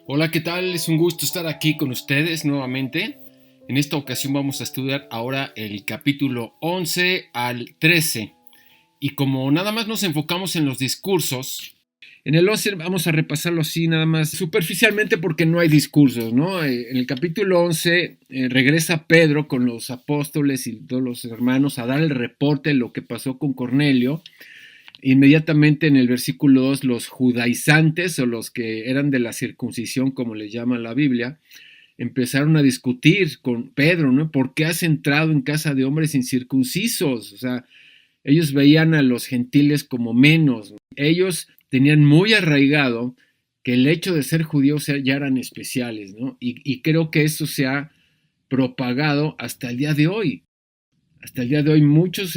Hola, ¿qué tal? Es un gusto estar aquí con ustedes nuevamente. En esta ocasión vamos a estudiar ahora el capítulo 11 al 13. Y como nada más nos enfocamos en los discursos, en el 11 vamos a repasarlo así nada más superficialmente porque no hay discursos, ¿no? En el capítulo 11 regresa Pedro con los apóstoles y todos los hermanos a dar el reporte de lo que pasó con Cornelio. Inmediatamente en el versículo 2, los judaizantes o los que eran de la circuncisión, como les llama la Biblia, empezaron a discutir con Pedro, ¿no? ¿Por qué has entrado en casa de hombres incircuncisos? O sea, ellos veían a los gentiles como menos, ¿no? Ellos tenían muy arraigado que el hecho de ser judíos ya eran especiales, ¿no? Y creo que eso se ha propagado hasta el día de hoy. Hasta el día de hoy muchos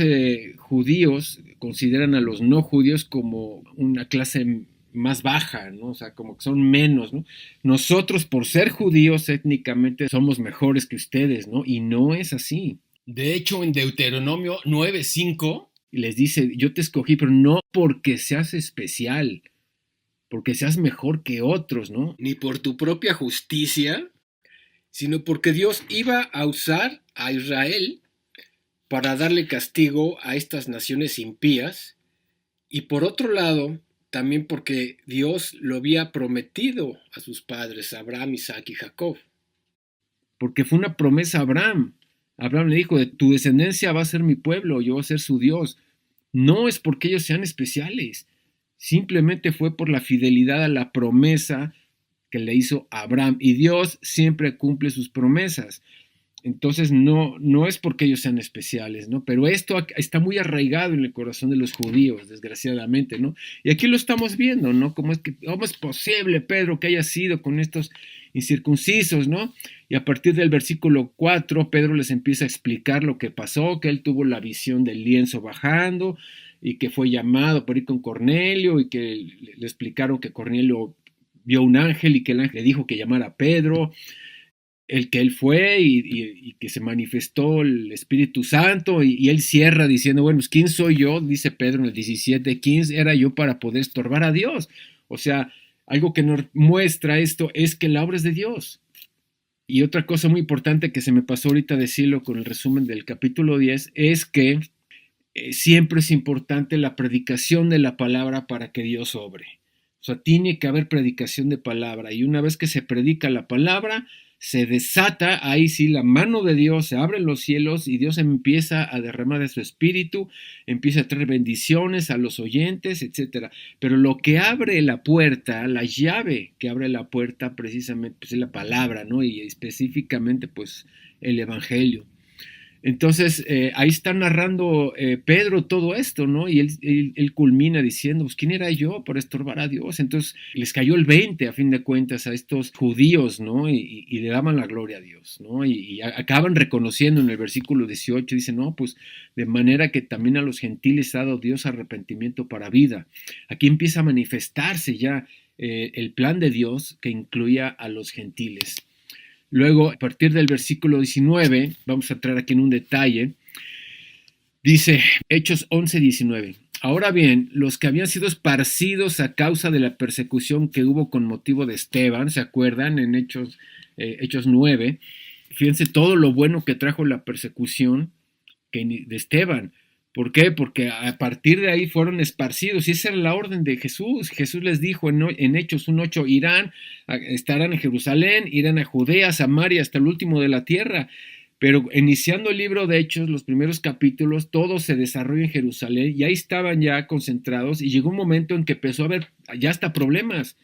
judíos consideran a los no judíos como una clase más baja, ¿no? O sea, como que son menos, ¿no? Nosotros, por ser judíos, étnicamente somos mejores que ustedes, ¿no? Y no es así. De hecho, en Deuteronomio 9:5 les dice, yo te escogí, pero no porque seas especial, porque seas mejor que otros, ¿no? Ni por tu propia justicia, sino porque Dios iba a usar a Israel para darle castigo a estas naciones impías, y por otro lado, también porque Dios lo había prometido a sus padres, Abraham, Isaac y Jacob. Porque fue una promesa a Abraham. Abraham le dijo, de tu descendencia va a ser mi pueblo, yo voy a ser su Dios. No es porque ellos sean especiales, simplemente fue por la fidelidad a la promesa que le hizo Abraham. Y Dios siempre cumple sus promesas. Entonces no es porque ellos sean especiales, ¿no? Pero esto está muy arraigado en el corazón de los judíos, desgraciadamente, ¿no? Y aquí lo estamos viendo, ¿no? ¿Cómo es posible, Pedro, que haya sido con estos incircuncisos, ¿no? Y a partir del versículo 4, Pedro les empieza a explicar lo que pasó, que él tuvo la visión del lienzo bajando y que fue llamado por ir con Cornelio y que le explicaron que Cornelio vio un ángel y que el ángel le dijo que llamara a Pedro, el que él fue y que se manifestó el Espíritu Santo y él cierra diciendo, bueno, ¿quién soy yo? Dice Pedro en el 17, ¿quién era yo para poder estorbar a Dios? O sea, algo que nos muestra esto es que la obra es de Dios. Y otra cosa muy importante que se me pasó ahorita decirlo con el resumen del capítulo 10 es que siempre es importante la predicación de la palabra para que Dios obre. O sea, tiene que haber predicación de palabra y una vez que se predica la palabra, se desata ahí sí la mano de Dios, se abren los cielos y Dios empieza a derramar de su espíritu, empieza a traer bendiciones a los oyentes, etcétera. Pero lo que abre la puerta, la llave que abre la puerta precisamente pues, es la palabra, ¿no? Y específicamente pues el evangelio. Entonces, ahí está narrando Pedro todo esto, ¿no? Y él culmina diciendo, pues, ¿quién era yo para estorbar a Dios? Entonces, les cayó el 20 a fin de cuentas a estos judíos, ¿no? Y le daban la gloria a Dios, ¿no? Y acaban reconociendo en el versículo 18, dice, no, pues, de manera que también a los gentiles ha dado Dios arrepentimiento para vida. Aquí empieza a manifestarse ya el plan de Dios que incluía a los gentiles. Luego, a partir del versículo 19, vamos a entrar aquí en un detalle, dice Hechos 11:19. Ahora bien, los que habían sido esparcidos a causa de la persecución que hubo con motivo de Esteban, ¿se acuerdan? En Hechos 9, fíjense todo lo bueno que trajo la persecución de Esteban. ¿Por qué? Porque a partir de ahí fueron esparcidos y esa era la orden de Jesús. Jesús les dijo en Hechos 1:8, estarán en Jerusalén, irán a Judea, Samaria, hasta el último de la tierra. Pero iniciando el libro de Hechos, los primeros capítulos, todo se desarrolla en Jerusalén y ahí estaban ya concentrados y llegó un momento en que empezó a haber ya hasta problemas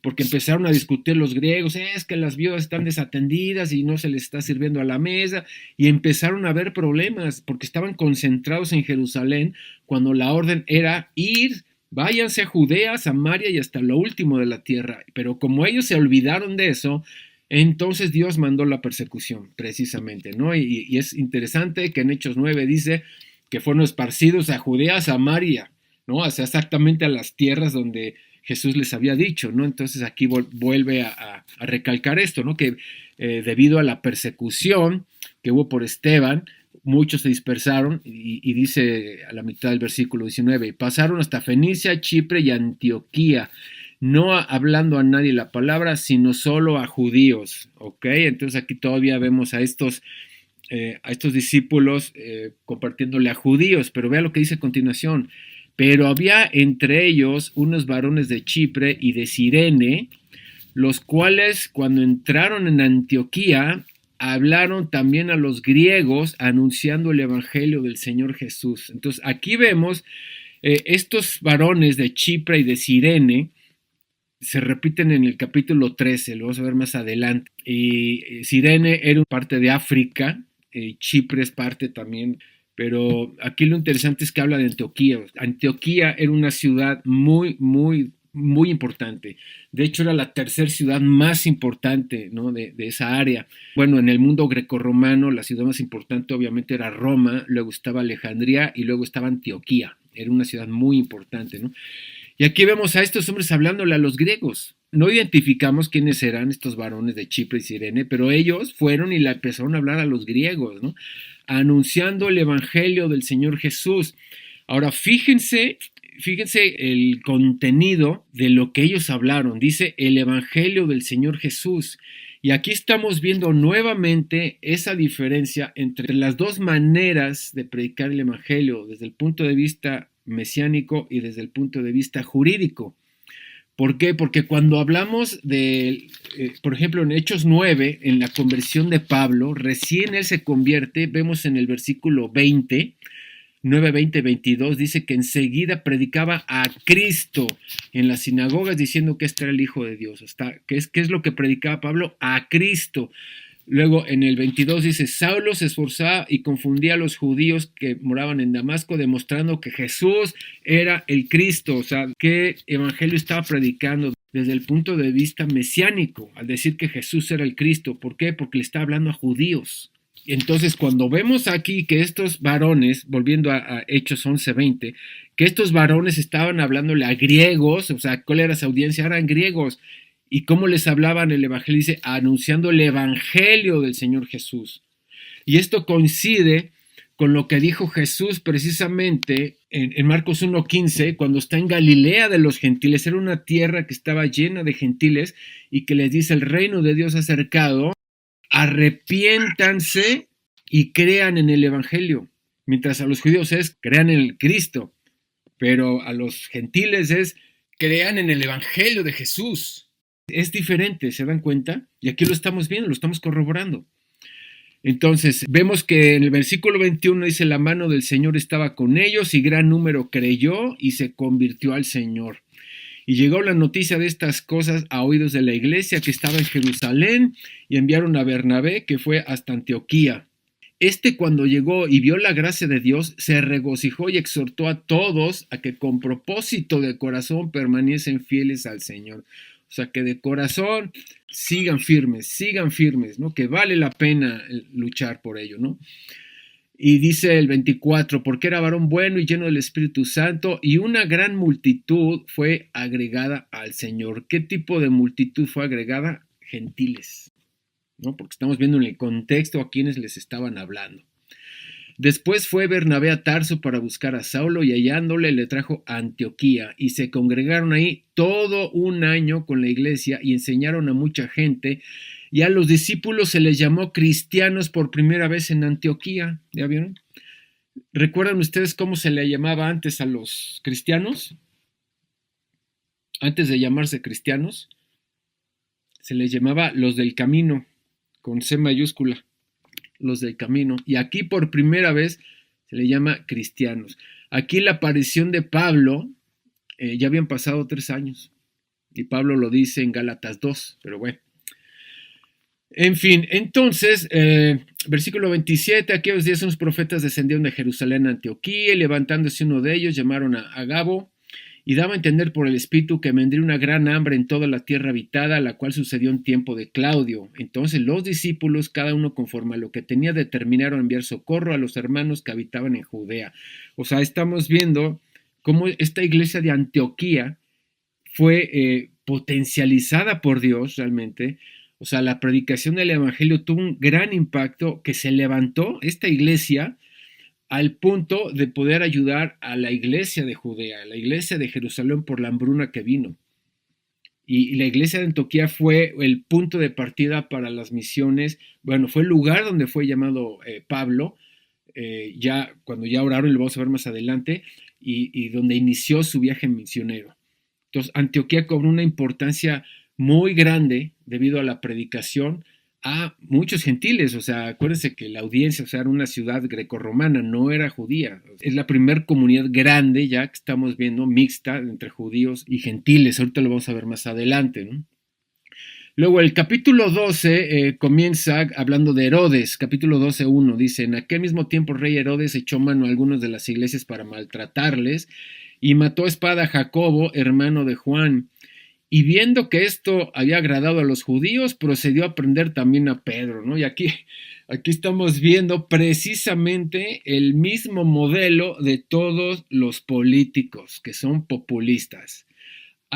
porque empezaron a discutir los griegos, es que las viudas están desatendidas y no se les está sirviendo a la mesa, y empezaron a haber problemas porque estaban concentrados en Jerusalén cuando la orden era ir, váyanse a Judea, Samaria y hasta lo último de la tierra, pero como ellos se olvidaron de eso, entonces Dios mandó la persecución, precisamente, ¿no? Y es interesante que en Hechos 9 dice que fueron esparcidos a Judea, Samaria, ¿no? O sea, exactamente a las tierras donde Jesús les había dicho, ¿no? Entonces aquí vuelve a recalcar esto, ¿no? Que debido a la persecución que hubo por Esteban, muchos se dispersaron y dice a la mitad del versículo 19, pasaron hasta Fenicia, Chipre y Antioquía. no hablando a nadie la palabra, sino solo a judíos, ¿ok? Entonces aquí todavía vemos a estos discípulos compartiéndole a judíos, pero vea lo que dice a continuación. Pero había entre ellos unos varones de Chipre y de Cirene, los cuales cuando entraron en Antioquía, hablaron también a los griegos anunciando el evangelio del Señor Jesús. Entonces aquí vemos estos varones de Chipre y de Cirene, se repiten en el capítulo 13, lo vamos a ver más adelante. Y Cirene era parte de África, Chipre es parte también, pero aquí lo interesante es que habla de Antioquía. Antioquía era una ciudad muy, muy, muy importante. De hecho, era la tercera ciudad más importante, ¿no? de esa área. Bueno, en el mundo grecorromano, la ciudad más importante obviamente era Roma, luego estaba Alejandría y luego estaba Antioquía. Era una ciudad muy importante, ¿no? Y aquí vemos a estos hombres hablándole a los griegos. No identificamos quiénes eran estos varones de Chipre y Cirene, pero ellos fueron y le empezaron a hablar a los griegos, ¿no? Anunciando el evangelio del Señor Jesús. Ahora, fíjense el contenido de lo que ellos hablaron. Dice el evangelio del Señor Jesús. Y aquí estamos viendo nuevamente esa diferencia entre las dos maneras de predicar el evangelio desde el punto de vista mesiánico y desde el punto de vista jurídico. ¿Por qué? Porque cuando hablamos de, por ejemplo, en Hechos 9, en la conversión de Pablo, recién él se convierte, vemos en el versículo 20, 9, 20, 22, dice que enseguida predicaba a Cristo en las sinagogas diciendo que este era el Hijo de Dios. ¿Qué es lo que predicaba Pablo? A Cristo. Luego en el 22 dice, Saulo se esforzaba y confundía a los judíos que moraban en Damasco, demostrando que Jesús era el Cristo. O sea, ¿qué evangelio estaba predicando? Desde el punto de vista mesiánico, al decir que Jesús era el Cristo. ¿Por qué? Porque le está hablando a judíos. Entonces, cuando vemos aquí que estos varones, volviendo a Hechos 11:20, que estos varones estaban hablándole a griegos, o sea, ¿cuál era su audiencia? Eran griegos. ¿Y cómo les hablaban el evangelio? Dice, anunciando el evangelio del Señor Jesús. Y esto coincide con lo que dijo Jesús precisamente en Marcos 1:15, cuando está en Galilea de los gentiles. Era una tierra que estaba llena de gentiles y que les dice, el reino de Dios ha acercado, arrepiéntanse y crean en el evangelio. Mientras a los judíos es, crean en el Cristo, pero a los gentiles es, crean en el evangelio de Jesús. Es diferente, ¿se dan cuenta? Y aquí lo estamos viendo, lo estamos corroborando. Entonces, vemos que en el versículo 21 dice, la mano del Señor estaba con ellos y gran número creyó y se convirtió al Señor. Y llegó la noticia de estas cosas a oídos de la iglesia que estaba en Jerusalén y enviaron a Bernabé, que fue hasta Antioquía. Cuando llegó y vio la gracia de Dios, se regocijó y exhortó a todos a que con propósito de corazón permanecen fieles al Señor. O sea, que de corazón sigan firmes, ¿no? Que vale la pena luchar por ello, ¿no? Y dice el 24, porque era varón bueno y lleno del Espíritu Santo, y una gran multitud fue agregada al Señor. ¿Qué tipo de multitud fue agregada? Gentiles, ¿no? Porque estamos viendo en el contexto a quienes les estaban hablando. Después fue Bernabé a Tarso para buscar a Saulo y hallándole le trajo a Antioquía y se congregaron ahí todo un año con la iglesia y enseñaron a mucha gente y a los discípulos se les llamó cristianos por primera vez en Antioquía. ¿Ya vieron? ¿Recuerdan ustedes cómo se le llamaba antes a los cristianos? Antes de llamarse cristianos, se les llamaba los del camino, con C mayúscula. Los del camino, y aquí por primera vez se le llama cristianos. Aquí la aparición de Pablo, ya habían pasado 3 años, y Pablo lo dice en Gálatas 2, pero bueno. En fin, entonces, versículo 27, aquellos días unos profetas descendieron de Jerusalén a Antioquía, y levantándose uno de ellos, llamaron a Agabo, y daba a entender por el Espíritu que vendría una gran hambre en toda la tierra habitada, la cual sucedió en tiempo de Claudio. Entonces los discípulos, cada uno conforme a lo que tenía, determinaron enviar socorro a los hermanos que habitaban en Judea. O sea, estamos viendo cómo esta iglesia de Antioquía fue potencializada por Dios realmente. O sea, la predicación del evangelio tuvo un gran impacto, que se levantó esta iglesia al punto de poder ayudar a la iglesia de Judea, a la iglesia de Jerusalén por la hambruna que vino. Y la iglesia de Antioquía fue el punto de partida para las misiones. Bueno, fue el lugar donde fue llamado Pablo, ya cuando ya oraron, lo vamos a ver más adelante, y donde inició su viaje misionero. Entonces, Antioquía cobró una importancia muy grande debido a la predicación a muchos gentiles. O sea, acuérdense que la audiencia, o sea, era una ciudad grecorromana, no era judía. Es la primer comunidad grande ya que estamos viendo, mixta entre judíos y gentiles. Ahorita lo vamos a ver más adelante, ¿no? Luego el capítulo 12 comienza hablando de Herodes, capítulo 12:1, dice: en aquel mismo tiempo el rey Herodes echó mano a algunos de las iglesias para maltratarles y mató a espada a Jacobo, hermano de Juan. Y viendo que esto había agradado a los judíos, procedió a prender también a Pedro, ¿no? Y aquí estamos viendo precisamente el mismo modelo de todos los políticos que son populistas.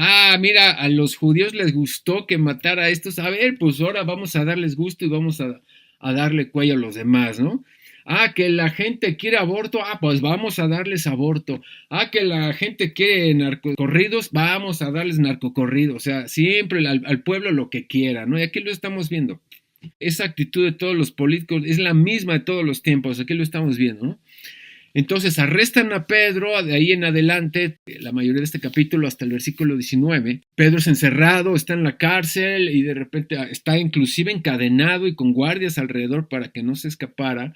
Ah, mira, a los judíos les gustó que matara a estos. A ver, pues ahora vamos a darles gusto y vamos a darle cuello a los demás, ¿no? Ah, que la gente quiere aborto. Ah, pues vamos a darles aborto. Ah, que la gente quiere narcocorridos. Vamos a darles narcocorridos. O sea, siempre al pueblo lo que quiera, ¿no? Y aquí lo estamos viendo. Esa actitud de todos los políticos es la misma de todos los tiempos. Aquí lo estamos viendo, ¿no? Entonces arrestan a Pedro, de ahí en adelante, la mayoría de este capítulo hasta el versículo 19. Pedro es encerrado, está en la cárcel y de repente está inclusive encadenado y con guardias alrededor para que no se escapara.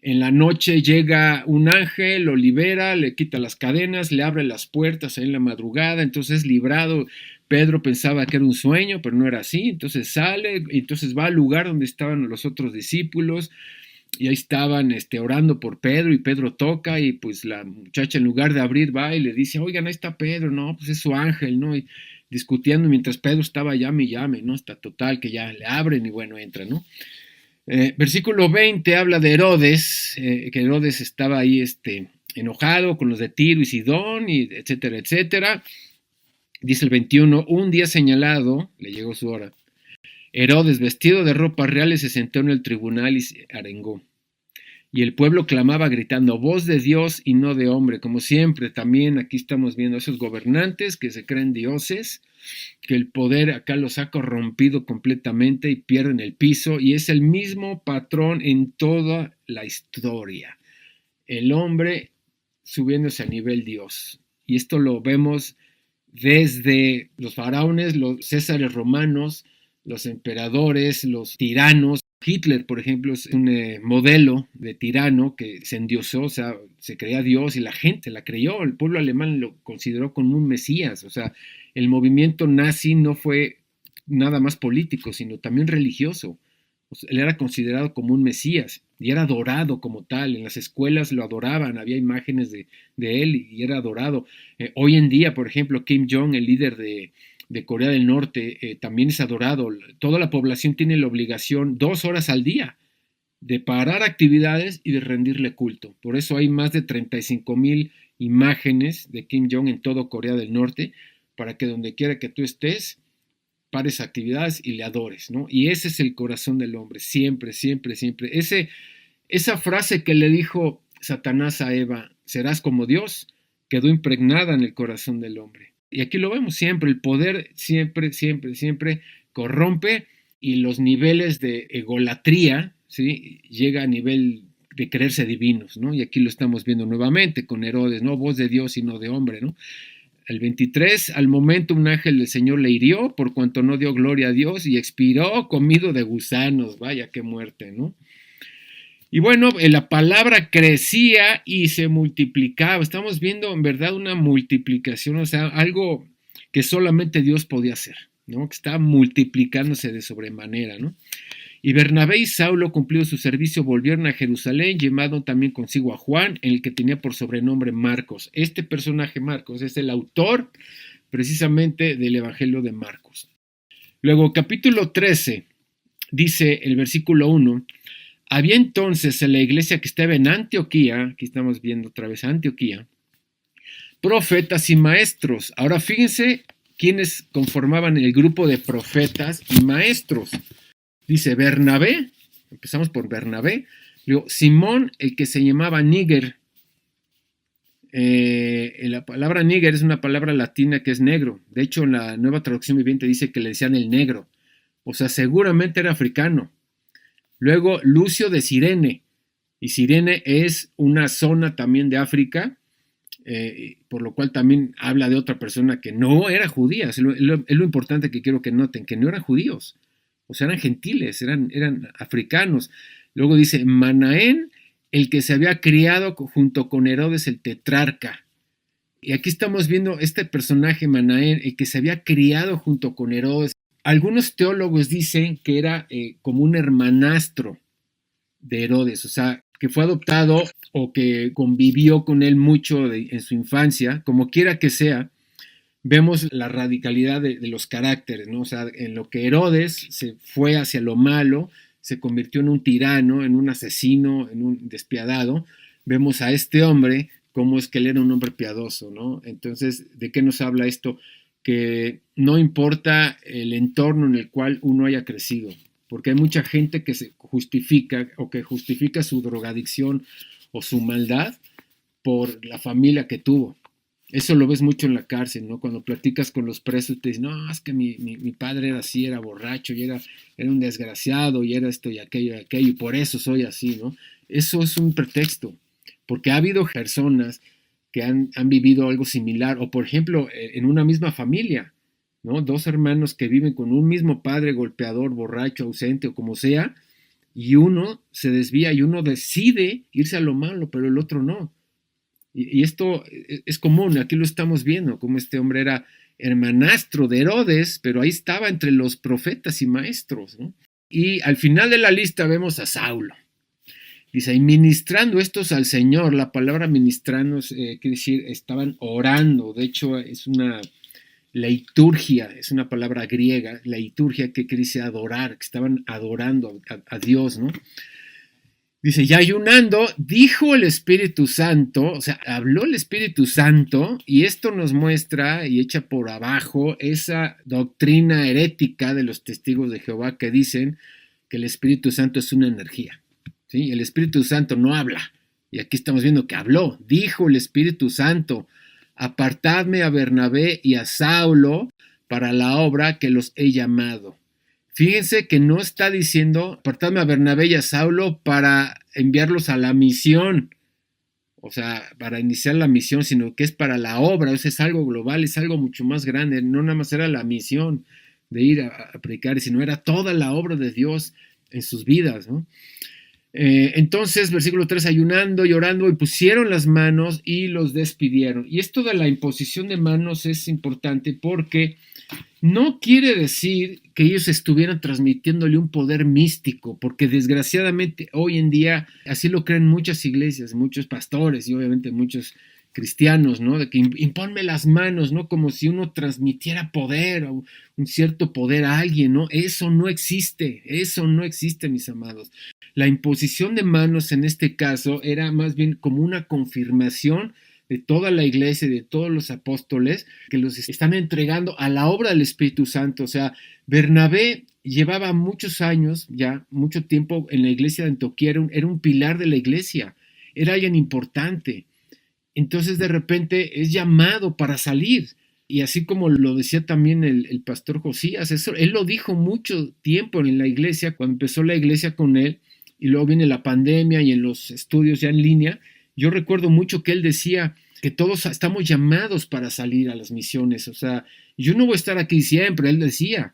En la noche llega un ángel, lo libera, le quita las cadenas, le abre las puertas ahí en la madrugada, entonces es librado. Pedro pensaba que era un sueño, pero no era así. Entonces sale, entonces va al lugar donde estaban los otros discípulos. Y ahí estaban orando por Pedro y Pedro toca y pues la muchacha en lugar de abrir va y le dice: oigan, ahí está Pedro, no, pues es su ángel, ¿no? Y discutiendo mientras Pedro estaba llame y llame, ¿no? Hasta total que ya le abren y bueno, entra, ¿no? Versículo 20 habla de Herodes, que Herodes estaba ahí enojado con los de Tiro y Sidón, y etcétera, etcétera. Dice el 21, un día señalado, le llegó su hora. Herodes, vestido de ropas reales, se sentó en el tribunal y se arengó. Y el pueblo clamaba gritando: voz de Dios y no de hombre. Como siempre, también aquí estamos viendo a esos gobernantes que se creen dioses, que el poder acá los ha corrompido completamente y pierden el piso. Y es el mismo patrón en toda la historia. El hombre subiéndose a nivel Dios. Y esto lo vemos desde los faraones, los césares romanos, los emperadores, los tiranos. Hitler, por ejemplo, es un modelo de tirano que se endiosó, o sea, se creía Dios y la gente la creyó. El pueblo alemán lo consideró como un mesías. O sea, el movimiento nazi no fue nada más político, sino también religioso. O sea, él era considerado como un mesías y era adorado como tal. En las escuelas lo adoraban, había imágenes de él y era adorado. Hoy en día, por ejemplo, Kim Jong, el líder de Corea del Norte, también es adorado. Toda la población tiene la obligación 2 horas al día de parar actividades y de rendirle culto. Por eso hay más de 35,000 imágenes de Kim Jong en todo Corea del Norte, para que donde quiera que tú estés, pares actividades y le adores, ¿no? Y ese es el corazón del hombre, siempre, siempre, siempre. Esa frase que le dijo Satanás a Eva, serás como Dios, quedó impregnada en el corazón del hombre. Y aquí lo vemos siempre, el poder siempre, siempre, siempre corrompe, y los niveles de egolatría, ¿sí? Llega a nivel de creerse divinos, ¿no? Y aquí lo estamos viendo nuevamente con Herodes, ¿no? Voz de Dios y no de hombre, ¿no? El 23, al momento un ángel del Señor le hirió por cuanto no dio gloria a Dios y expiró comido de gusanos. Vaya qué muerte, ¿no? Y bueno, la palabra crecía y se multiplicaba. Estamos viendo en verdad una multiplicación, o sea, algo que solamente Dios podía hacer, ¿no? Que estaba multiplicándose de sobremanera, ¿no? Y Bernabé y Saulo, cumplido su servicio, volvieron a Jerusalén, llevando también consigo a Juan, en el que tenía por sobrenombre Marcos. Este personaje, Marcos, es el autor precisamente del Evangelio de Marcos. Luego, capítulo 13, dice el versículo 1, había entonces en la iglesia que estaba en Antioquía, aquí estamos viendo otra vez Antioquía, profetas y maestros. Ahora fíjense quiénes conformaban el grupo de profetas y maestros. Dice Bernabé, empezamos por Bernabé, luego Simón, el que se llamaba Níger, La palabra níger es una palabra latina que es negro. De hecho, en la Nueva Traducción Viviente dice que le decían el negro. O sea, seguramente era africano. Luego, Lucio de Cirene. Y Cirene es una zona también de África, por lo cual también habla de otra persona que no era judía. Es lo importante que quiero que noten, que no eran judíos. O sea, eran gentiles, eran africanos. Luego dice, Manaén, el que se había criado junto con Herodes el tetrarca. Y aquí estamos viendo este personaje, Manaén, el que se había criado junto con Herodes. Algunos teólogos dicen que era como un hermanastro de Herodes, o sea, que fue adoptado o que convivió con él mucho en su infancia, como quiera que sea. Vemos la radicalidad de los caracteres, ¿no? O sea, en lo que Herodes se fue hacia lo malo, se convirtió en un tirano, en un asesino, en un despiadado. Vemos a este hombre cómo es que él era un hombre piadoso, ¿no? Entonces, ¿de qué nos habla esto? Que no importa el entorno en el cual uno haya crecido, porque hay mucha gente que se justifica o que justifica su drogadicción o su maldad por la familia que tuvo. Eso lo ves mucho en la cárcel, ¿no? Cuando platicas con los presos te dicen, no, es que mi padre era así, era borracho y era un desgraciado y era esto y aquello, y por eso soy así, ¿no? Eso es un pretexto, porque ha habido personas que han vivido algo similar, o por ejemplo, en una misma familia, ¿no? Dos hermanos que viven con un mismo padre golpeador, borracho, ausente o como sea, y uno se desvía y uno decide irse a lo malo, pero el otro no. Y esto es común, aquí lo estamos viendo, como este hombre era hermanastro de Herodes, pero ahí estaba entre los profetas y maestros, ¿no? Y al final de la lista vemos a Saulo. Dice, y ministrando estos al Señor, la palabra ministrando quiere decir, estaban orando, de hecho es una liturgia, es una palabra griega, la liturgia que quiere decir adorar, que estaban adorando a Dios, ¿no? Dice, ya ayunando, dijo el Espíritu Santo, o sea, habló el Espíritu Santo, y esto nos muestra y echa por abajo esa doctrina herética de los testigos de Jehová que dicen que el Espíritu Santo es una energía, ¿sí? El Espíritu Santo no habla, y aquí estamos viendo que habló, dijo el Espíritu Santo, apartadme a Bernabé y a Saulo para la obra que los he llamado. Fíjense que no está diciendo apartadme a Bernabé y a Saulo para enviarlos a la misión, o sea, para iniciar la misión, sino que es para la obra, o sea, es algo global, es algo mucho más grande, no nada más era la misión de ir a predicar, sino era toda la obra de Dios en sus vidas, ¿no? Entonces, versículo 3, ayunando y orando, y pusieron las manos y los despidieron. Y esto de la imposición de manos es importante porque no quiere decir que ellos estuvieran transmitiéndole un poder místico, porque desgraciadamente hoy en día así lo creen muchas iglesias, muchos pastores y obviamente muchos cristianos, ¿no? De que imponme las manos, ¿no? Como si uno transmitiera poder o un cierto poder a alguien, ¿no? Eso no existe, mis amados. La imposición de manos en este caso era más bien como una confirmación de toda la iglesia, de todos los apóstoles, que los están entregando a la obra del Espíritu Santo. O sea, Bernabé llevaba muchos años, ya mucho tiempo en la iglesia de Antioquía, era un pilar de la iglesia, era alguien importante. Entonces de repente es llamado para salir. Y así como lo decía también el pastor Josías, eso, él lo dijo mucho tiempo en la iglesia, cuando empezó la iglesia con él, y luego viene la pandemia y en los estudios ya en línea. Yo recuerdo mucho que él decía que todos estamos llamados para salir a las misiones. O sea, yo no voy a estar aquí siempre, él decía.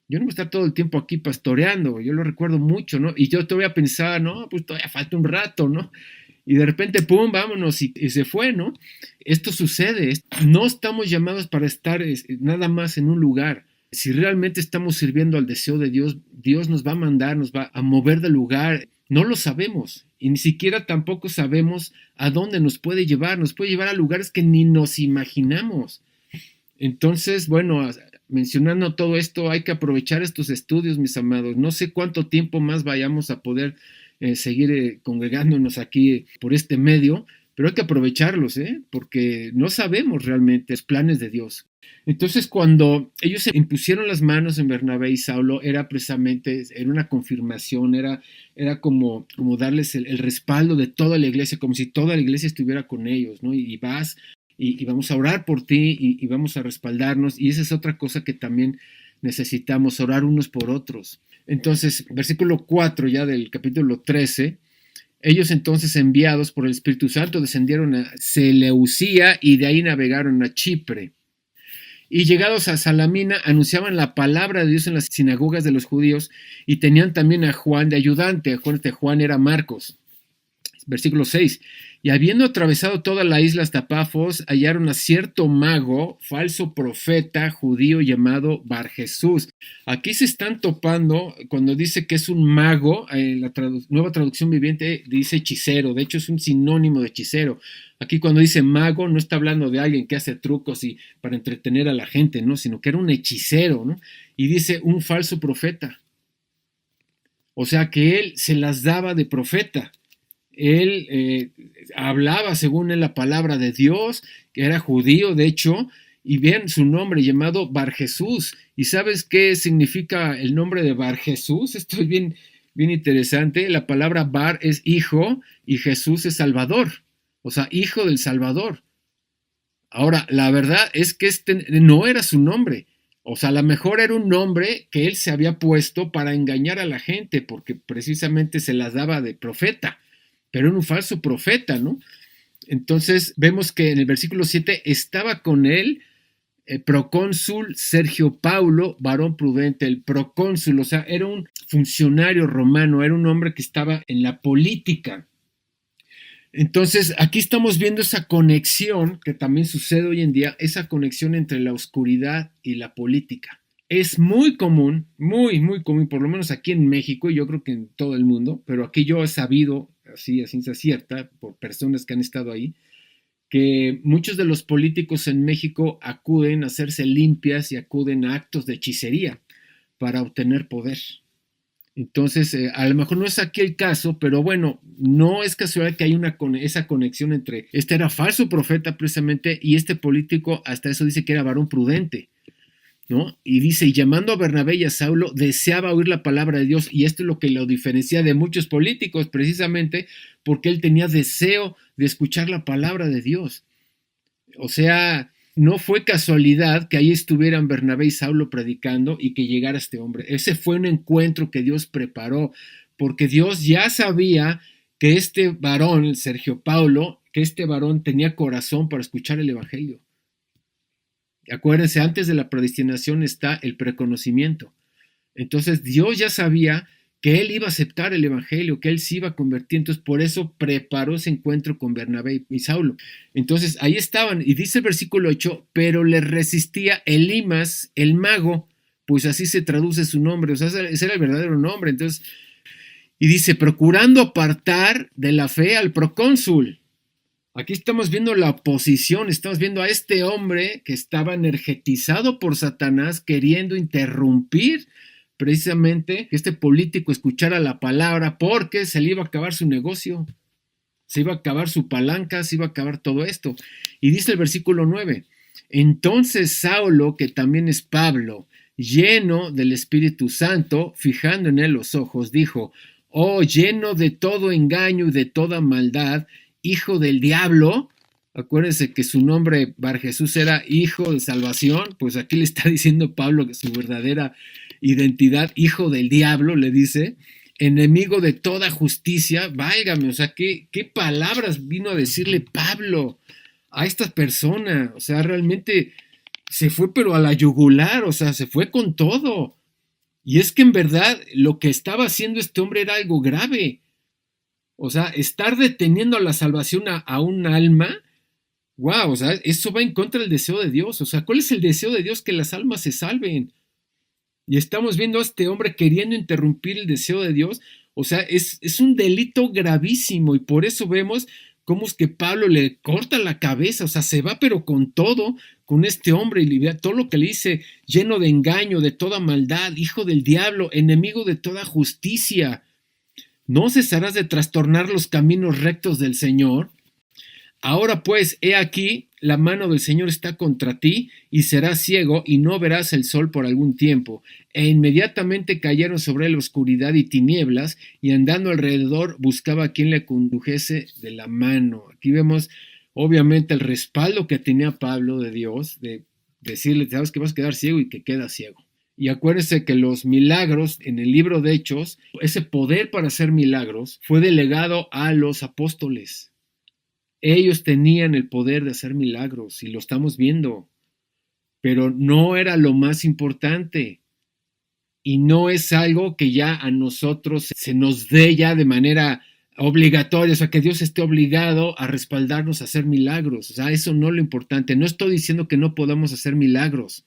Yo no voy a estar todo el tiempo aquí pastoreando. Yo lo recuerdo mucho, ¿no? Y yo todavía pensaba, no, pues todavía falta un rato, ¿no? Y de repente, pum, vámonos, y se fue, ¿no? Esto sucede. No estamos llamados para estar nada más en un lugar. Si realmente estamos sirviendo al deseo de Dios, Dios nos va a mandar, nos va a mover del lugar. No lo sabemos y ni siquiera tampoco sabemos a dónde nos puede llevar a lugares que ni nos imaginamos. Entonces, bueno, mencionando todo esto, hay que aprovechar estos estudios, mis amados. No sé cuánto tiempo más vayamos a poder seguir congregándonos aquí por este medio, pero hay que aprovecharlos, porque no sabemos realmente los planes de Dios. Entonces, cuando ellos se impusieron las manos en Bernabé y Saulo, era precisamente, era una confirmación, era como darles el respaldo de toda la iglesia, como si toda la iglesia estuviera con ellos, ¿no? Y vas y vamos a orar por ti y vamos a respaldarnos. Y esa es otra cosa que también necesitamos, orar unos por otros. Entonces, versículo 4 ya del capítulo 13, ellos entonces enviados por el Espíritu Santo descendieron a Seleucía y de ahí navegaron a Chipre. Y llegados a Salamina anunciaban la palabra de Dios en las sinagogas de los judíos y tenían también a Juan de ayudante. Acuérdate, Juan era Marcos. Versículo 6. Y habiendo atravesado toda la isla hasta Pafos, hallaron a cierto mago, falso profeta judío llamado Barjesús. Aquí se están topando cuando dice que es un mago, la nueva traducción viviente dice hechicero, de hecho es un sinónimo de hechicero. Aquí cuando dice mago no está hablando de alguien que hace trucos y para entretener a la gente, ¿no? Sino que era un hechicero, ¿no? Y dice un falso profeta. O sea que él se las daba de profeta. Él hablaba según él la palabra de Dios, que era judío de hecho, y bien su nombre llamado Barjesús. ¿Y sabes qué significa el nombre de Barjesús? Esto es bien interesante. La palabra Bar es hijo y Jesús es Salvador, o sea, hijo del Salvador. Ahora, la verdad es que este no era su nombre. O sea, a lo mejor era un nombre que él se había puesto para engañar a la gente, porque precisamente se las daba de profeta, pero era un falso profeta, ¿no? Entonces vemos que en el versículo 7 estaba con él el procónsul Sergio Paulo, varón prudente, el procónsul, o sea, era un funcionario romano, era un hombre que estaba en la política. Entonces aquí estamos viendo esa conexión que también sucede hoy en día, esa conexión entre la oscuridad y la política. Es muy común, muy común, por lo menos aquí en México y yo creo que en todo el mundo, pero aquí yo he sabido, así a ciencia cierta, por personas que han estado ahí, que muchos de los políticos en México acuden a hacerse limpias y acuden a actos de hechicería para obtener poder. Entonces, a lo mejor no es aquí el caso, pero bueno, no es casual que hay esa conexión entre este era falso profeta precisamente y este político, hasta eso dice que era varón prudente, ¿no? Y dice, y llamando a Bernabé y a Saulo, deseaba oír la palabra de Dios, y esto es lo que lo diferencia de muchos políticos, precisamente porque él tenía deseo de escuchar la palabra de Dios. O sea, no fue casualidad que ahí estuvieran Bernabé y Saulo predicando y que llegara este hombre. Ese fue un encuentro que Dios preparó, porque Dios ya sabía que este varón, Sergio Paulo, que este varón tenía corazón para escuchar el evangelio. Acuérdense, antes de la predestinación está el preconocimiento. Entonces Dios ya sabía que él iba a aceptar el evangelio, que él se iba a convertir. Entonces por eso preparó ese encuentro con Bernabé y Saulo. Entonces ahí estaban, y dice el versículo 8, pero le resistía Elimas, el mago, pues así se traduce su nombre, o sea, ese era el verdadero nombre. Entonces, y dice, procurando apartar de la fe al procónsul. Aquí estamos viendo la oposición, estamos viendo a este hombre que estaba energetizado por Satanás queriendo interrumpir precisamente que este político escuchara la palabra porque se le iba a acabar su negocio, se iba a acabar su palanca, se iba a acabar todo esto. Y dice el versículo 9, entonces Saulo, que también es Pablo, lleno del Espíritu Santo, fijando en él los ojos, dijo, oh, lleno de todo engaño y de toda maldad, hijo del diablo. Acuérdense que su nombre Barjesús era hijo de salvación, pues aquí le está diciendo Pablo que su verdadera identidad, hijo del diablo, le dice, enemigo de toda justicia. Válgame, o sea, ¿qué palabras vino a decirle Pablo a esta persona? O sea, realmente se fue pero a la yugular, o sea, se fue con todo. Y es que en verdad lo que estaba haciendo este hombre era algo grave. O sea, estar deteniendo la salvación a un alma, wow, o sea, eso va en contra del deseo de Dios. O sea, ¿cuál es el deseo de Dios? Que las almas se salven. Y estamos viendo a este hombre queriendo interrumpir el deseo de Dios. O sea, es un delito gravísimo y por eso vemos cómo es que Pablo le corta la cabeza, o sea, se va pero con todo, con este hombre y vea todo lo que le dice, lleno de engaño, de toda maldad, hijo del diablo, enemigo de toda justicia. ¿No cesarás de trastornar los caminos rectos del Señor? Ahora pues, he aquí, la mano del Señor está contra ti, y serás ciego, y no verás el sol por algún tiempo. E inmediatamente cayeron sobre él oscuridad y tinieblas, y andando alrededor buscaba a quien le condujese de la mano. Aquí vemos, obviamente, el respaldo que tenía Pablo de Dios, de decirle, sabes que vas a quedar ciego y que queda ciego. Y acuérdense que los milagros en el libro de Hechos, ese poder para hacer milagros, fue delegado a los apóstoles. Ellos tenían el poder de hacer milagros y lo estamos viendo, pero no era lo más importante y no es algo que ya a nosotros se nos dé ya de manera obligatoria, o sea, que Dios esté obligado a respaldarnos a hacer milagros. O sea, eso no es lo importante. No estoy diciendo que no podamos hacer milagros,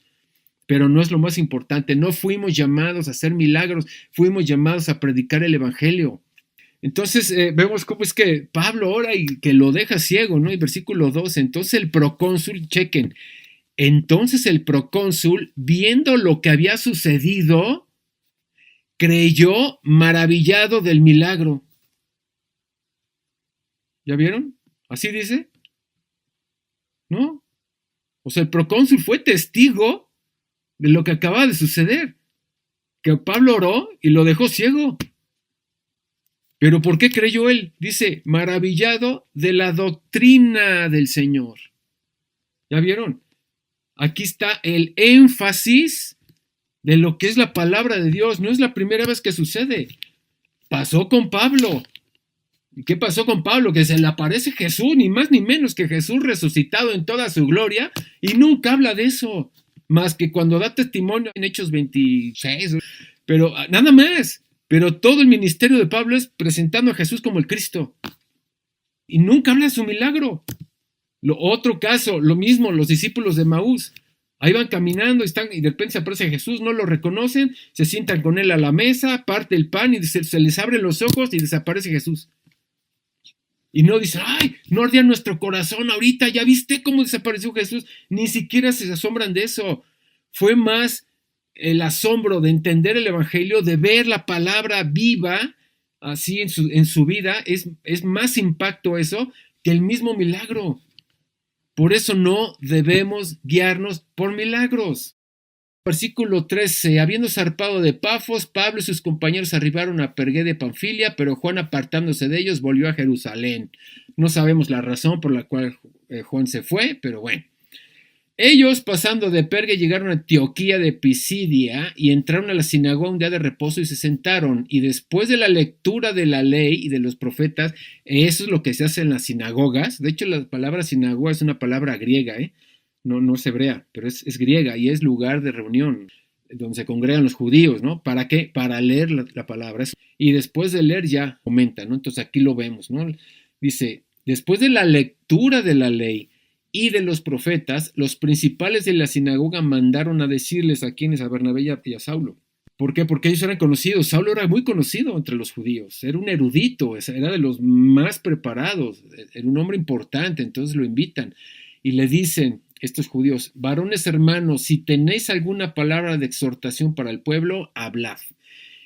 pero no es lo más importante. No fuimos llamados a hacer milagros, fuimos llamados a predicar el evangelio. Entonces vemos cómo es que Pablo ora y que lo deja ciego, ¿no? Y versículo 12, entonces el procónsul, chequen, entonces el procónsul, viendo lo que había sucedido, creyó maravillado del milagro. ¿Ya vieron? Así dice, ¿no? O sea, el procónsul fue testigo de lo que acaba de suceder, que Pablo oró y lo dejó ciego. ¿Pero por qué creyó él? Dice, maravillado de la doctrina del Señor. ¿Ya vieron? Aquí está el énfasis de lo que es la palabra de Dios. No es la primera vez que sucede. Pasó con Pablo. ¿Y qué pasó con Pablo? Que se le aparece Jesús, ni más ni menos que Jesús resucitado en toda su gloria, y nunca habla de eso, más que cuando da testimonio en Hechos 26. Pero nada más. Pero todo el ministerio de Pablo es presentando a Jesús como el Cristo. Y nunca habla de su milagro. Otro caso, lo mismo, los discípulos de Maús. Ahí van caminando y de repente se aparece Jesús, no lo reconocen, se sientan con él a la mesa, parte el pan y se les abren los ojos y desaparece Jesús. Y no dicen, ay, no ardía nuestro corazón ahorita, ¿ya viste cómo desapareció Jesús? Ni siquiera se asombran de eso. Fue más el asombro de entender el evangelio, de ver la palabra viva así en su vida, es más impacto eso que el mismo milagro. Por eso no debemos guiarnos por milagros. Versículo 13, habiendo zarpado de Pafos, Pablo y sus compañeros arribaron a Pergué de Panfilia, pero Juan, apartándose de ellos, volvió a Jerusalén. No sabemos la razón por la cual Juan se fue, pero bueno. Ellos, pasando de Pergue, llegaron a Antioquía de Pisidia y entraron a la sinagoga un día de reposo y se sentaron. Y después de la lectura de la ley y de los profetas, eso es lo que se hace en las sinagogas. De hecho, la palabra sinagoga es una palabra griega, no es hebrea, pero es griega y es lugar de reunión donde se congregan los judíos, ¿no? ¿Para qué? Para leer la palabra. Y después de leer ya comenta, ¿no? Entonces aquí lo vemos, ¿no? Dice, después de la lectura de la ley y de los profetas, los principales de la sinagoga mandaron a decirles a quienes, a Bernabé y a Saulo. ¿Por qué? Porque ellos eran conocidos. Saulo era muy conocido entre los judíos, era un erudito, era de los más preparados, era un hombre importante, entonces lo invitan y le dicen estos judíos, varones hermanos, si tenéis alguna palabra de exhortación para el pueblo, hablad.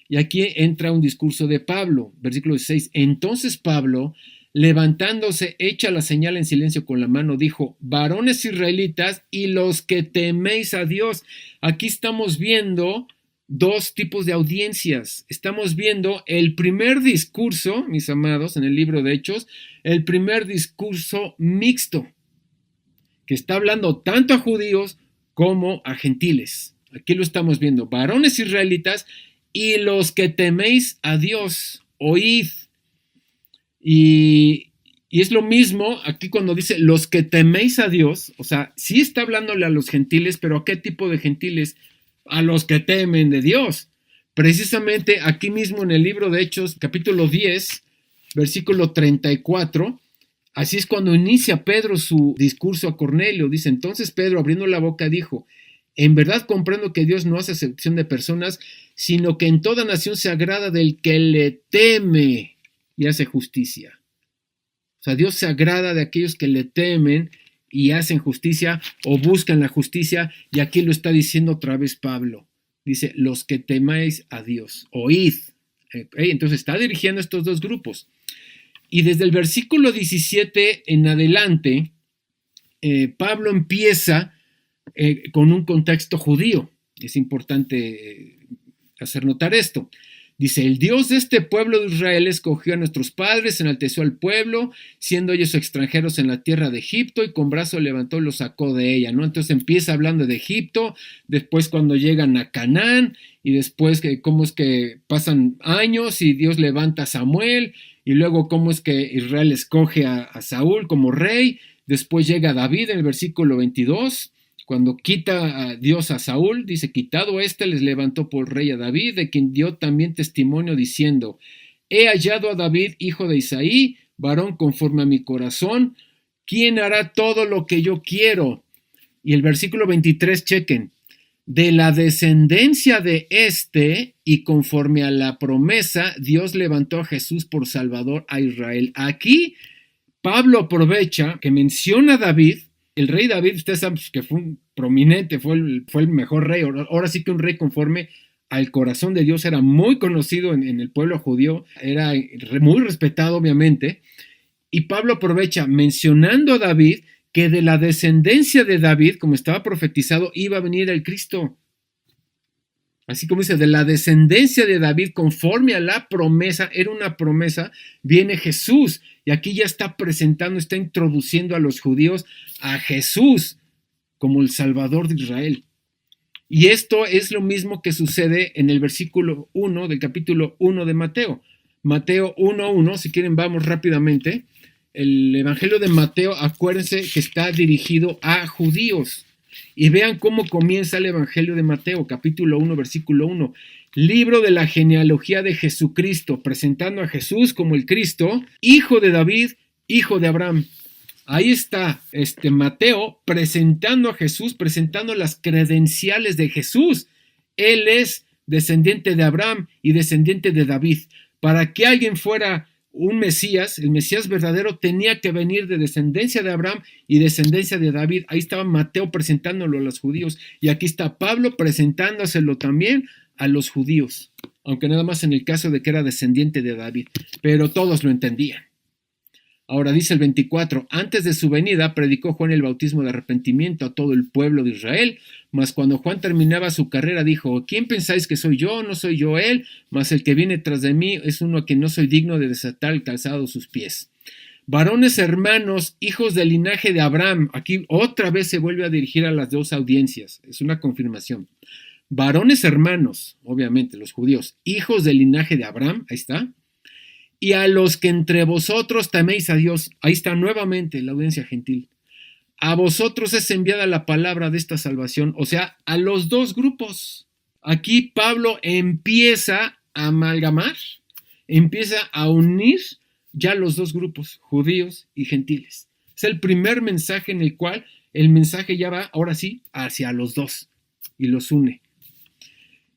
Y aquí entra un discurso de Pablo, versículo 16, entonces Pablo, levantándose, hecha la señal en silencio con la mano, dijo, varones israelitas y los que teméis a Dios. Aquí estamos viendo dos tipos de audiencias. Estamos viendo el primer discurso, mis amados, en el libro de Hechos, el primer discurso mixto, que está hablando tanto a judíos como a gentiles. Aquí lo estamos viendo, varones israelitas y los que teméis a Dios, oíd. Y es lo mismo aquí cuando dice los que teméis a Dios, o sea, sí está hablándole a los gentiles, pero ¿a qué tipo de gentiles? A los que temen de Dios. Precisamente aquí mismo en el libro de Hechos, capítulo 10, versículo 34, así es cuando inicia Pedro su discurso a Cornelio. Dice, entonces Pedro abriendo la boca dijo, en verdad comprendo que Dios no hace acepción de personas, sino que en toda nación se agrada del que le teme y hace justicia. O sea, Dios se agrada de aquellos que le temen y hacen justicia o buscan la justicia, y aquí lo está diciendo otra vez Pablo. Dice, los que temáis a Dios, oíd. Entonces está dirigiendo a estos dos grupos. Y desde el versículo 17 en adelante, Pablo empieza con un contexto judío. Es importante hacer notar esto. Dice, el Dios de este pueblo de Israel escogió a nuestros padres, enalteció al pueblo, siendo ellos extranjeros en la tierra de Egipto, y con brazo levantó y los sacó de ella, ¿no? Entonces empieza hablando de Egipto, después cuando llegan a Canaán, y después cómo es que pasan años y Dios levanta a Samuel, y luego cómo es que Israel escoge a Saúl como rey, después llega David en el versículo 22, cuando quita a Dios a Saúl, dice, quitado les levantó por rey a David, de quien dio también testimonio diciendo, he hallado a David, hijo de Isaí, varón conforme a mi corazón, ¿quién hará todo lo que yo quiero? Y el versículo 23, chequen, de la descendencia de y conforme a la promesa, Dios levantó a Jesús por Salvador a Israel. Aquí Pablo aprovecha que menciona a David. El rey David, ustedes saben que fue un prominente, fue el mejor rey. Ahora sí que un rey conforme al corazón de Dios, era muy conocido en el pueblo judío, era muy respetado obviamente. Y Pablo aprovecha mencionando a David, que de la descendencia de David, como estaba profetizado, iba a venir el Cristo. Así como dice, de la descendencia de David, conforme a la promesa, era una promesa, viene Jesús. Y aquí ya está presentando, está introduciendo a los judíos a Jesús como el Salvador de Israel. Y esto es lo mismo que sucede en el versículo 1 del capítulo 1 de Mateo. Mateo 1:1, si quieren vamos rápidamente. El Evangelio de Mateo, acuérdense que está dirigido a judíos. Y vean cómo comienza el Evangelio de Mateo, capítulo 1, versículo 1. Libro de la genealogía de Jesucristo, presentando a Jesús como el Cristo, hijo de David, hijo de Abraham. Ahí está Mateo presentando a Jesús, presentando las credenciales de Jesús. Él es descendiente de Abraham y descendiente de David. Para que alguien fuera un Mesías, el Mesías verdadero tenía que venir de descendencia de Abraham y descendencia de David. Ahí estaba Mateo presentándolo a los judíos. Y aquí está Pablo presentándoselo también a los judíos. Aunque nada más en el caso de que era descendiente de David. Pero todos lo entendían. Ahora dice el 24, antes de su venida predicó Juan el bautismo de arrepentimiento a todo el pueblo de Israel, mas cuando Juan terminaba su carrera dijo, ¿quién pensáis que soy yo? No soy yo él, mas el que viene tras de mí es uno a quien no soy digno de desatar el calzado de sus pies. Varones hermanos, hijos del linaje de Abraham, aquí otra vez se vuelve a dirigir a las dos audiencias, es una confirmación. Varones hermanos, obviamente los judíos, hijos del linaje de Abraham, ahí está. Y a los que entre vosotros teméis a Dios, ahí está nuevamente la audiencia gentil. A vosotros es enviada la palabra de esta salvación, o sea, a los dos grupos. Aquí Pablo empieza a amalgamar, empieza a unir ya los dos grupos, judíos y gentiles. Es el primer mensaje en el cual el mensaje ya va, ahora sí, hacia los dos y los une.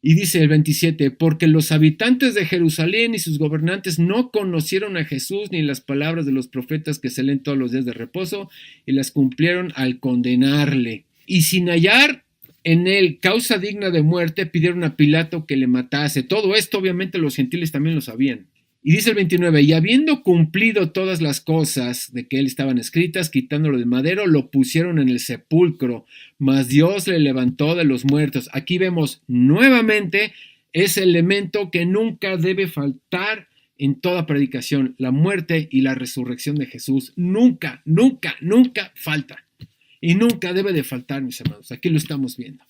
Y dice el 27, porque los habitantes de Jerusalén y sus gobernantes no conocieron a Jesús ni las palabras de los profetas que se leen todos los días de reposo y las cumplieron al condenarle. Y sin hallar en él causa digna de muerte, pidieron a Pilato que le matase. Todo esto obviamente los gentiles también lo sabían. Y dice el 29, y habiendo cumplido todas las cosas de que él estaban escritas, quitándolo del madero, lo pusieron en el sepulcro, mas Dios le levantó de los muertos. Aquí vemos nuevamente ese elemento que nunca debe faltar en toda predicación, la muerte y la resurrección de Jesús. Nunca, nunca, nunca falta. Y nunca debe de faltar, mis hermanos. Aquí lo estamos viendo.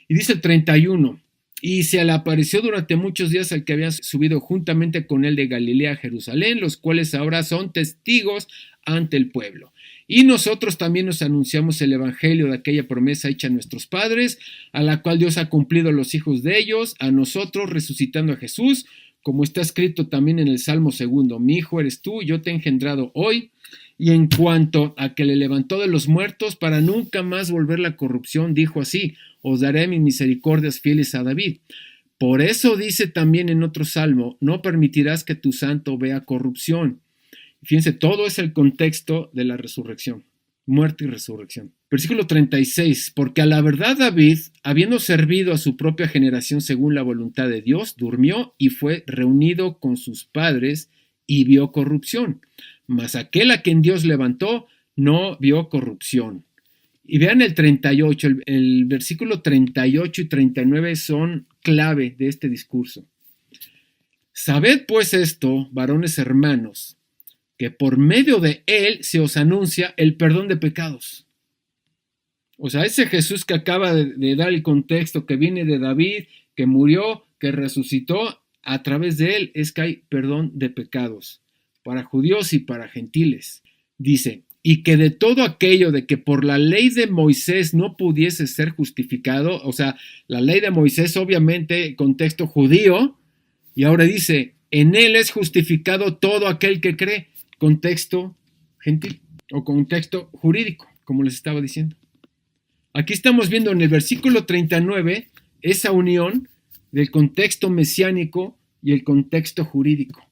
Y dice el 31, y se le apareció durante muchos días al que había subido juntamente con él de Galilea a Jerusalén, los cuales ahora son testigos ante el pueblo. Y nosotros también nos anunciamos el evangelio de aquella promesa hecha a nuestros padres, a la cual Dios ha cumplido a los hijos de ellos, a nosotros resucitando a Jesús, como está escrito también en el Salmo 2, mi hijo eres tú, yo te he engendrado hoy. Y en cuanto a que le levantó de los muertos para nunca más volver la corrupción, dijo así, os daré mis misericordias fieles a David. Por eso dice también en otro salmo, no permitirás que tu santo vea corrupción. Fíjense, todo es el contexto de la resurrección, muerte y resurrección. Versículo 36, porque a la verdad David, habiendo servido a su propia generación según la voluntad de Dios, durmió y fue reunido con sus padres y vio corrupción, mas aquel a quien Dios levantó no vio corrupción. Y vean el 38, el versículo 38 y 39 son clave de este discurso. Sabed pues esto, varones hermanos, que por medio de él se os anuncia el perdón de pecados. O sea, ese Jesús que acaba de dar el contexto, que viene de David, que murió, que resucitó, a través de él es que hay perdón de pecados, para judíos y para gentiles. Dice, y que de todo aquello de que por la ley de Moisés no pudiese ser justificado, o sea, la ley de Moisés obviamente, contexto judío, y ahora dice, en él es justificado todo aquel que cree, contexto gentil o contexto jurídico, como les estaba diciendo. Aquí estamos viendo en el versículo 39 esa unión del contexto mesiánico y el contexto jurídico.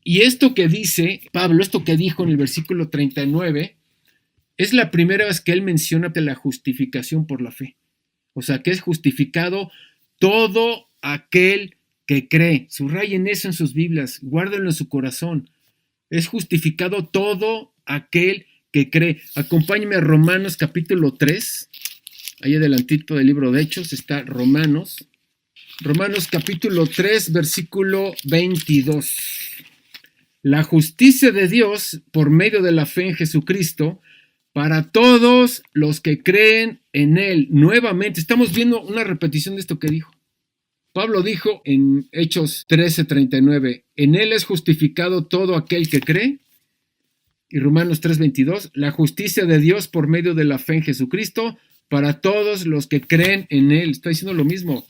Y esto que dice Pablo, esto que dijo en el versículo 39, es la primera vez que él menciona de la justificación por la fe. O sea, que es justificado todo aquel que cree. Subrayen eso en sus Biblias, guárdenlo en su corazón. Es justificado todo aquel que cree. Acompáñenme a Romanos capítulo 3. Ahí adelantito del libro de Hechos está Romanos. Romanos capítulo 3, versículo 22. La justicia de Dios por medio de la fe en Jesucristo para todos los que creen en Él. Nuevamente, estamos viendo una repetición de esto que dijo. Pablo dijo en Hechos 13:39, en Él es justificado todo aquel que cree. Y Romanos 3:22, la justicia de Dios por medio de la fe en Jesucristo para todos los que creen en Él. Está diciendo lo mismo.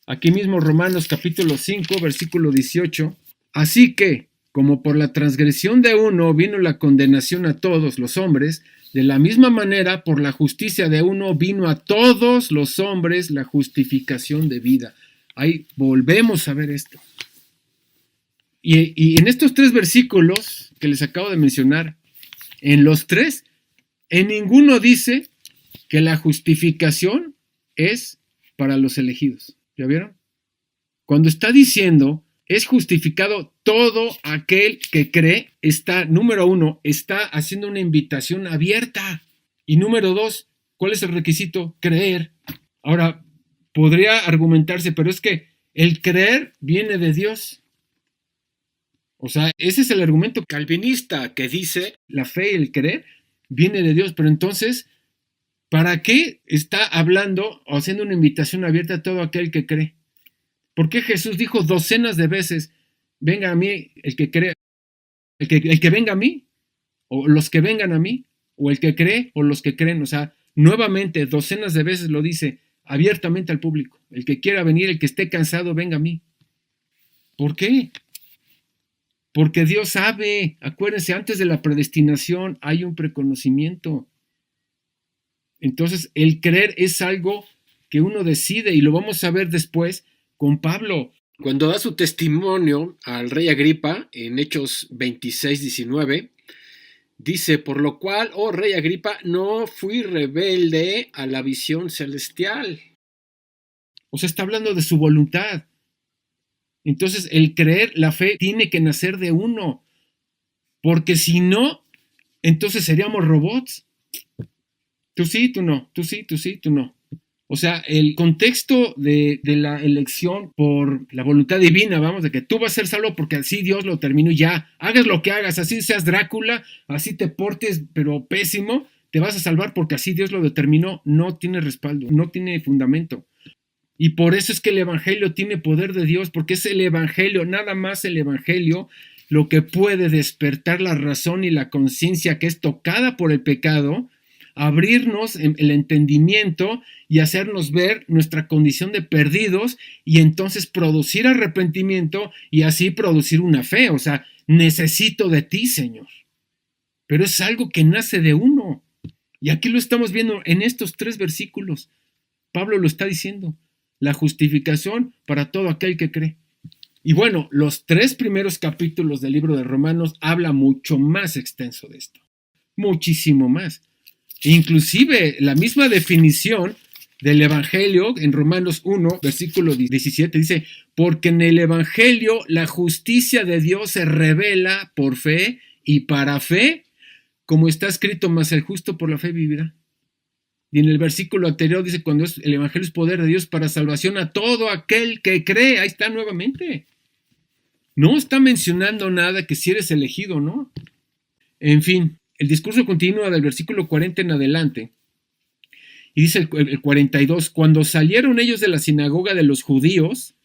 Aquí mismo Romanos capítulo 5, versículo 18. Así que, como por la transgresión de uno vino la condenación a todos los hombres, de la misma manera por la justicia de uno vino a todos los hombres la justificación de vida. Ahí volvemos a ver esto. Y en estos tres versículos que les acabo de mencionar, en los tres, en ninguno dice que la justificación es para los elegidos. ¿Ya vieron? Cuando está diciendo es justificado todo aquel que cree, está, número uno, está haciendo una invitación abierta. Y número dos, ¿cuál es el requisito? Creer. Ahora, podría argumentarse, pero es que el creer viene de Dios. O sea, ese es el argumento calvinista que dice la fe y el creer viene de Dios. Pero entonces, ¿para qué está hablando o haciendo una invitación abierta a todo aquel que cree? ¿Por qué Jesús dijo docenas de veces, venga a mí el que cree, el que venga a mí, o los que vengan a mí, o el que cree, o los que creen? O sea, nuevamente, docenas de veces lo dice abiertamente al público. El que quiera venir, el que esté cansado, venga a mí. ¿Por qué? Porque Dios sabe, acuérdense, antes de la predestinación hay un preconocimiento. Entonces, el creer es algo que uno decide y lo vamos a ver después con Pablo. Cuando da su testimonio al rey Agripa en Hechos 26:19, dice, por lo cual, oh rey Agripa, no fui rebelde a la visión celestial. O sea, está hablando de su voluntad. Entonces, el creer, la fe, tiene que nacer de uno. Porque si no, entonces seríamos robots. Tú sí, tú no, tú sí, tú sí, tú no. O sea, el contexto de la elección por la voluntad divina, vamos, de que tú vas a ser salvo porque así Dios lo terminó y ya. Hagas lo que hagas, así seas Drácula, así te portes, pero pésimo, te vas a salvar porque así Dios lo determinó. No tiene respaldo, no tiene fundamento. Y por eso es que el Evangelio tiene poder de Dios, porque es el Evangelio, nada más el Evangelio, lo que puede despertar la razón y la conciencia que es tocada por el pecado, abrirnos el entendimiento y hacernos ver nuestra condición de perdidos y entonces producir arrepentimiento y así producir una fe. O sea, necesito de ti, Señor. Pero es algo que nace de uno. Y aquí lo estamos viendo en estos tres versículos. Pablo lo está diciendo. La justificación para todo aquel que cree. Y bueno, los tres primeros capítulos del libro de Romanos habla mucho más extenso de esto. Muchísimo más. Inclusive la misma definición del Evangelio, en Romanos 1, versículo 17, dice, porque en el Evangelio la justicia de Dios se revela por fe y para fe, como está escrito, mas el justo por la fe vivirá. Y en el versículo anterior dice, cuando el Evangelio es poder de Dios para salvación a todo aquel que cree. Ahí está nuevamente. No está mencionando nada que si eres elegido, ¿no? En fin, el discurso continúa del versículo 40 en adelante. Y dice el 42, cuando salieron ellos de la sinagoga de los judíos,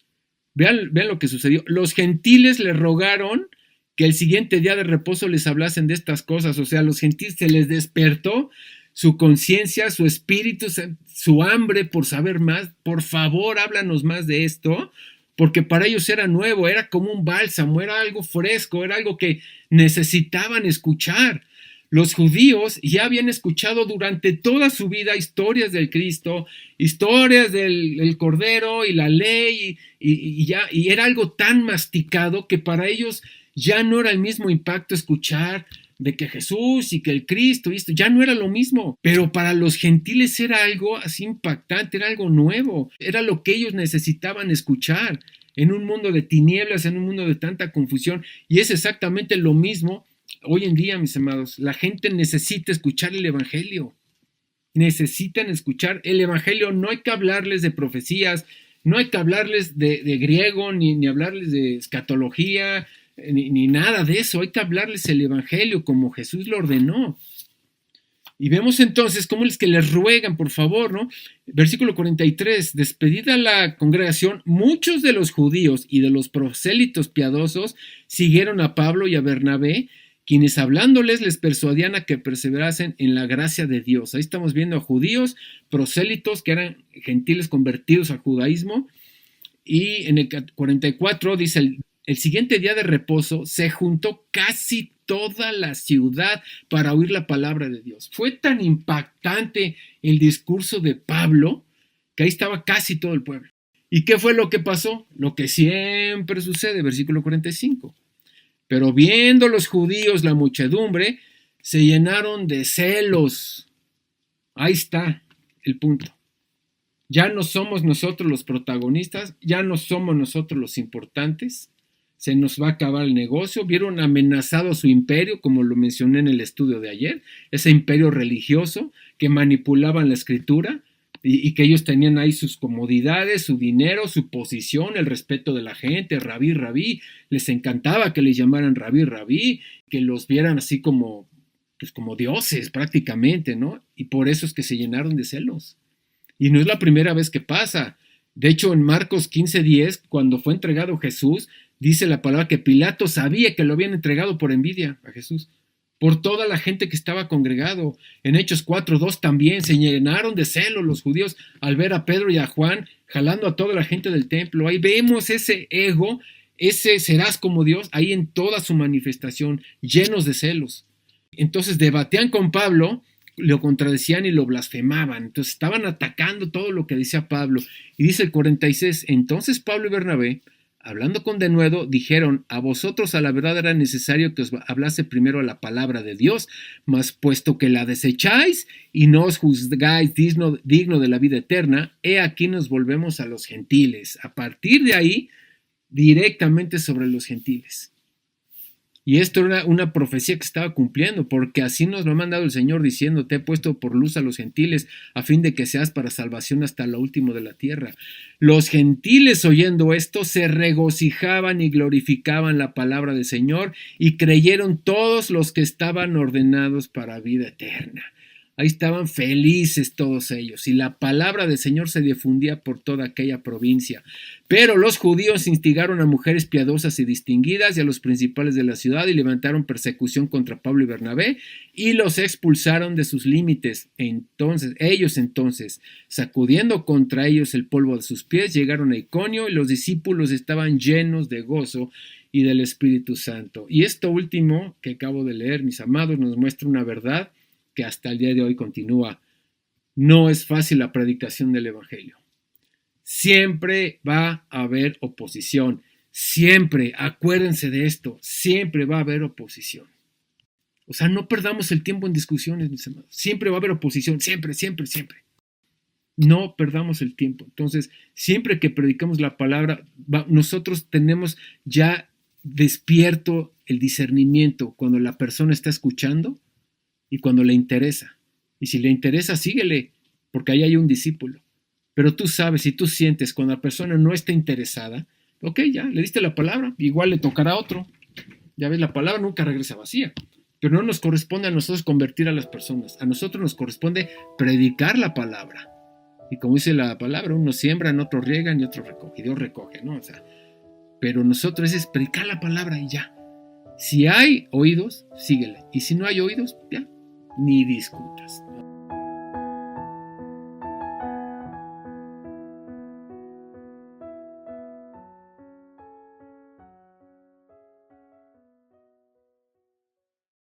vean lo que sucedió, los gentiles le rogaron que el siguiente día de reposo les hablasen de estas cosas. O sea, a los gentiles se les despertó su conciencia, su espíritu, su hambre por saber más. Por favor, háblanos más de esto, porque para ellos era nuevo, era como un bálsamo, era algo fresco, era algo que necesitaban escuchar. Los judíos ya habían escuchado durante toda su vida historias del Cristo, historias del Cordero y la ley, y era algo tan masticado que para ellos ya no era el mismo impacto escuchar de que Jesús y que el Cristo, esto ya no era lo mismo, pero para los gentiles era algo así impactante, era algo nuevo, era lo que ellos necesitaban escuchar en un mundo de tinieblas, en un mundo de tanta confusión, y es exactamente lo mismo hoy en día, mis amados. La gente necesita escuchar el Evangelio, necesitan escuchar el Evangelio. No hay que hablarles de profecías, no hay que hablarles de griego, ni hablarles de escatología, ni nada de eso. Hay que hablarles el Evangelio como Jesús lo ordenó. Y vemos entonces cómo es que les ruegan, por favor, ¿no? Versículo 43, despedida la congregación, muchos de los judíos y de los prosélitos piadosos siguieron a Pablo y a Bernabé, quienes hablándoles les persuadían a que perseverasen en la gracia de Dios. Ahí estamos viendo a judíos, prosélitos, que eran gentiles convertidos al judaísmo. Y en el 44 dice, el siguiente día de reposo se juntó casi toda la ciudad para oír la palabra de Dios. Fue tan impactante el discurso de Pablo que ahí estaba casi todo el pueblo. ¿Y qué fue lo que pasó? Lo que siempre sucede, versículo 45. Pero viendo los judíos la muchedumbre, se llenaron de celos. Ahí está el punto. Ya no somos nosotros los protagonistas, ya no somos nosotros los importantes. Se nos va a acabar el negocio. Vieron amenazado su imperio, como lo mencioné en el estudio de ayer, ese imperio religioso que manipulaban la escritura y que ellos tenían ahí sus comodidades, su dinero, su posición, el respeto de la gente, rabí, rabí. Les encantaba que les llamaran rabí, rabí, que los vieran así como, pues como dioses prácticamente, ¿no? Y por eso es que se llenaron de celos. Y no es la primera vez que pasa. De hecho, en Marcos 15:10, cuando fue entregado Jesús, dice la palabra que Pilato sabía que lo habían entregado por envidia a Jesús, por toda la gente que estaba congregado. En Hechos 4:2 también se llenaron de celo los judíos al ver a Pedro y a Juan jalando a toda la gente del templo. Ahí vemos ese ego, ese serás como Dios, ahí en toda su manifestación, llenos de celos. Entonces debatían con Pablo, lo contradecían y lo blasfemaban. Entonces estaban atacando todo lo que decía Pablo. Y dice el 46, entonces Pablo y Bernabé, hablando con denuedo, dijeron, a vosotros a la verdad era necesario que os hablase primero a la palabra de Dios, mas puesto que la desecháis y no os juzgáis digno de la vida eterna, he aquí nos volvemos a los gentiles. A partir de ahí, directamente sobre los gentiles. Y esto era una profecía que estaba cumpliendo, porque así nos lo ha mandado el Señor diciendo, te he puesto por luz a los gentiles, a fin de que seas para salvación hasta lo último de la tierra. Los gentiles oyendo esto se regocijaban y glorificaban la palabra del Señor y creyeron todos los que estaban ordenados para vida eterna. Ahí estaban felices todos ellos y la palabra del Señor se difundía por toda aquella provincia. Pero los judíos instigaron a mujeres piadosas y distinguidas y a los principales de la ciudad y levantaron persecución contra Pablo y Bernabé y los expulsaron de sus límites. Ellos, sacudiendo contra ellos el polvo de sus pies, llegaron a Iconio y los discípulos estaban llenos de gozo y del Espíritu Santo. Y esto último que acabo de leer, mis amados, nos muestra una verdad que hasta el día de hoy continúa. No es fácil la predicación del Evangelio. Siempre va a haber oposición. Siempre, acuérdense de esto, siempre va a haber oposición. O sea, no perdamos el tiempo en discusiones, mis amados. Siempre va a haber oposición, siempre, siempre, siempre. No perdamos el tiempo. Entonces, siempre que predicamos la palabra, nosotros tenemos ya despierto el discernimiento cuando la persona está escuchando y cuando le interesa. Y si le interesa, síguele, porque ahí hay un discípulo. Pero tú sabes, si tú sientes cuando la persona no está interesada, ok, ya, le diste la palabra, igual le tocará a otro. Ya ves, la palabra nunca regresa vacía. Pero no nos corresponde a nosotros convertir a las personas. A nosotros nos corresponde predicar la palabra. Y como dice la palabra, unos siembran, otros riegan y otros recogen. Y Dios recoge, ¿no? O sea, pero nosotros es predicar la palabra y ya. Si hay oídos, síguele. Y si no hay oídos, ya, ni discutas.